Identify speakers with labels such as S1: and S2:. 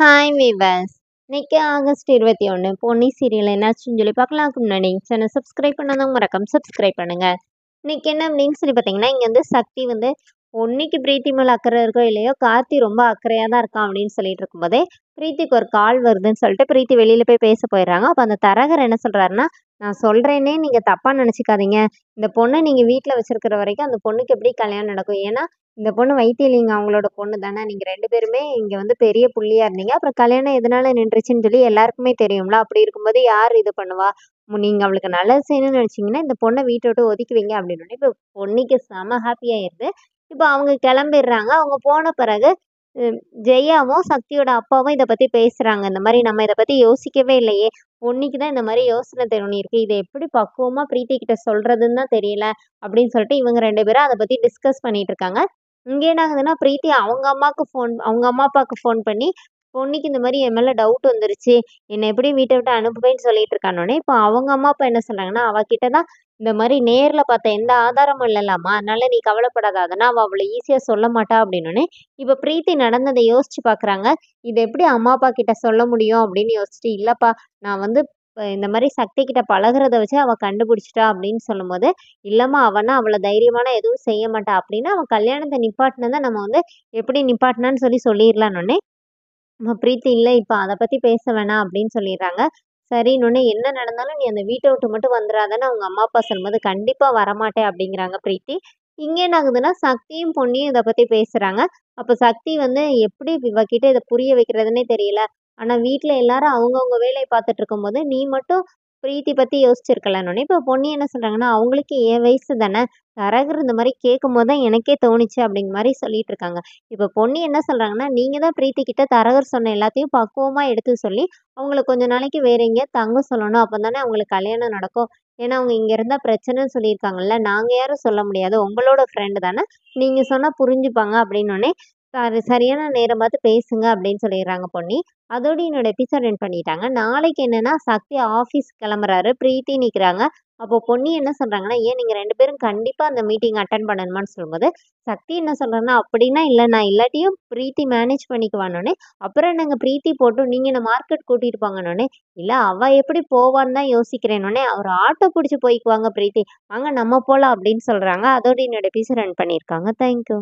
S1: Hi viewers. இன்னைக்கு August 21 Ponni serial என்னாச்சுன்னு சொல்லி பார்க்கலாம்க்கு முன்னாடி சேனல் சப்ஸ்கிரைப் பண்ணாதவங்க மறக்காம சப்ஸ்கிரைப் பண்ணுங்க. இன்னைக்கு என்ன அப்படின்னு சொல்லி பார்த்தீங்கன்னா, இங்கே வந்து சக்தி வந்து பொன்னிக்கு பிரீத்தி மேலே அக்கறை இருக்கோ இல்லையோ, கார்த்தி ரொம்ப அக்கறையாக தான் இருக்கான் அப்படின்னு சொல்லிட்டு இருக்கும்போதே பிரீத்திக்கு ஒரு கால் வருதுன்னு சொல்லிட்டு பிரீத்தி வெளியில் போய் பேச போயிடுறாங்க. அப்போ அந்த தரகர் என்ன சொல்கிறாருன்னா, நான் சொல்கிறேன்னே நீங்கள் தப்பாக நினச்சிக்காதீங்க. இந்த பொண்ணை நீங்கள் வீட்டில் வச்சிருக்கிற வரைக்கும் அந்த பொண்ணுக்கு எப்படி கல்யாணம் நடக்கும்? ஏன்னா இந்த பொண்ணு வைத்தியலிங்கம் அவங்களோட பொண்ணு தானே. நீங்க 2 பேருமே இங்க வந்து பெரிய புள்ளியா இருந்தீங்க. அப்புறம் கல்யாணம் எதனால நின்றுச்சுன்னு சொல்லி எல்லாருக்குமே தெரியும்ல. அப்படி இருக்கும்போது யார் இது பண்ணுவா? நீங்க அவளுக்கு நல்லது செய்யணும்னு நினைச்சீங்கன்னா, இந்த பொண்ண வீட்ட விட்டு ஒதுக்கி வைங்க அப்படின்னோனே, இப்ப பொன்னிக்கு செம ஹாப்பி ஆயிருது. இப்ப அவங்க கிளம்பிடுறாங்க. அவங்க போன பிறகு ம் ஜெயாவும், சக்தியோட அப்பாவும் இத பத்தி பேசுறாங்க. இந்த மாரி நம்ம இத பத்தி யோசிக்கவே இல்லையே. பொன்னிக்கு தான் இந்த மாரி யோசனை தோணியிருக்கு. இத எப்படி பக்குவமா பிரீத்தி கிட்ட சொல்றதுன்னு தான் தெரியல. அப்படின்னு சொல்லிட்டு இவங்க 2 பேரும் அத பத்தி டிஸ்கஸ் பண்ணிட்டு இருக்காங்க. இங்க என்ன ஆகுதுன்னா, பிரீத்தி அவங்க அம்மா, அப்பாவுக்கு ஃபோன் பண்ணி, பொன்னிக்கு இந்த மாரி என் மேல டவுட் வந்துருச்சு. என்ன எப்படியும் வீட்ட விட்டு அனுப்புவேன்னு சொல்லிட்டு இருக்கான்னோனே, இப்போ அவங்க அம்மா, அப்பா என்ன சொல்றாங்கன்னா, அவ கிட்ட தான் இந்த மாரி நேர்ல பார்த்த எந்த ஆதாரமும் இல்லலாம்மா. அதனால நீ கவலைப்படாத. அதெல்லாம் அவ அவ்வளோ ஈஸியா சொல்ல மாட்டா அப்படின்னோனே, இப்ப பிரீத்தி நடந்தத யோசிச்சு பார்க்குறாங்க. இத எப்படி அம்மா, அப்பா கிட்ட சொல்ல முடியும் அப்படின்னு யோசிச்சுட்டு, இல்லப்பா நான் வந்து இந்த மாரி சக்தி கிட்ட பழகுறத வச்சு அவ கண்டுபிடிச்சுட்டா அப்படின்னு சொல்லும்போது, இல்லம்மா அவனா அவ்வளோ தைரியமாலாம் எதுவும் செய்ய மாட்டா. அப்படின்னா அவன் கல்யாணத்த நிப்பாட்டினத நம்ம வந்து எப்படி நிப்பாட்டினான்னு சொல்லிர்லான்னோனே, நம்ம பிரீத்தி இல்ல இப்ப அத பத்தி பேச வேணாம் அப்படின்னு சொல்லிர்றாங்க. சரின்னோனே, என்ன நடந்தாலும் நீ அந்த வீட்ட விட்டு மட்டும் வந்துராதன்னு அவங்க அம்மா, அப்பா சொல்லும்போது, கண்டிப்பா வரமாட்டேன் அப்படிங்கிறாங்க பிரீத்தி. இங்க என்ன ஆகுதுன்னா, சக்தியும் பொன்னியும் இத பத்தி பேசுறாங்க. அப்ப சக்தி வந்து எப்படி இவ கிட்ட இத புரிய வைக்கிறதுன்னே தெரியல. ஆனா வீட்ல எல்லாரும் அவங்கவங்க வேலைய பார்த்துட்டு இருக்கும்போது, நீ மட்டும் பிரீத்தி பத்தி யோசிச்சிருக்கலன்னோனே, இப்ப பொன்னி என்ன சொல்றாங்கன்னா, அவங்களுக்கு என் வயசு தானே. தரகர் இந்த மாரி கேட்கும்போது தான் எனக்கே தோணுச்சு அப்படிங்கிற மாரி சொல்லிட்டு இருக்காங்க. இப்ப பொன்னி என்ன சொல்றாங்கன்னா, நீங்க தான் பிரீத்தி கிட்ட தரகர் சொன்ன எல்லாத்தையும் பக்குவமா எடுத்து சொல்லி, அவங்கள கொஞ்ச நாளைக்கு வேற எங்கேயாவது தங்க சொல்லணும். அப்பதானே அவங்களுக்கு கல்யாணம் நடக்கும். ஏன்னா, அவங்க இங்க இருந்தா பிரச்சனைன்னு சொல்லியிருக்காங்கல்ல. நாங்க யாரும் சொல்ல முடியாது. உங்களோட ஃப்ரெண்ட் தானே. நீங்க சொன்னா புரிஞ்சுப்பாங்க அப்படின்னோனே, சரியான நேரம் பார்த்து பேசுங்க அப்படின்னு சொல்லிடுறாங்க பொன்னி. அதோட என்னோட எபிசோட் எண்ட் பண்ணிட்டாங்க. நாளைக்கு என்னன்னா, சக்தி ஆஃபீஸ் கிளம்புறாரு. பிரீத்தி நிக்கிறாங்க. அப்போ பொன்னி என்ன சொல்றாங்கன்னா, "ஏன் நீங்க 2 பேரும் கண்டிப்பா அந்த மீட்டிங் அட்டெண்ட் பண்ணணுமான்னு?" சொல்லும்போது, சக்தி என்ன சொல்றாங்கன்னா, "அப்படின்னா இல்ல. நான் இல்லாட்டியும் பிரீத்தி மேனேஜ் பண்ணிக்குவான்னோனே, அப்புறம் என்னங்க பிரீத்தி போட்டும் நீங்க என்ன மார்க்கெட் கூட்டிட்டு போங்கன்னோனே, இல்ல அவ எப்படி போவான்னு தான் யோசிக்கிறேன்னோனே, ஒரு ஆட்டோ புடிச்சு போய்க்குவாங்க பிரீத்தி. வாங்க நம்ம போலாம் அப்படின்னு சொல்றாங்க. அதோட என்னோட எபிசோட் எண்ட் பண்ணியிருக்காங்க. Thank you.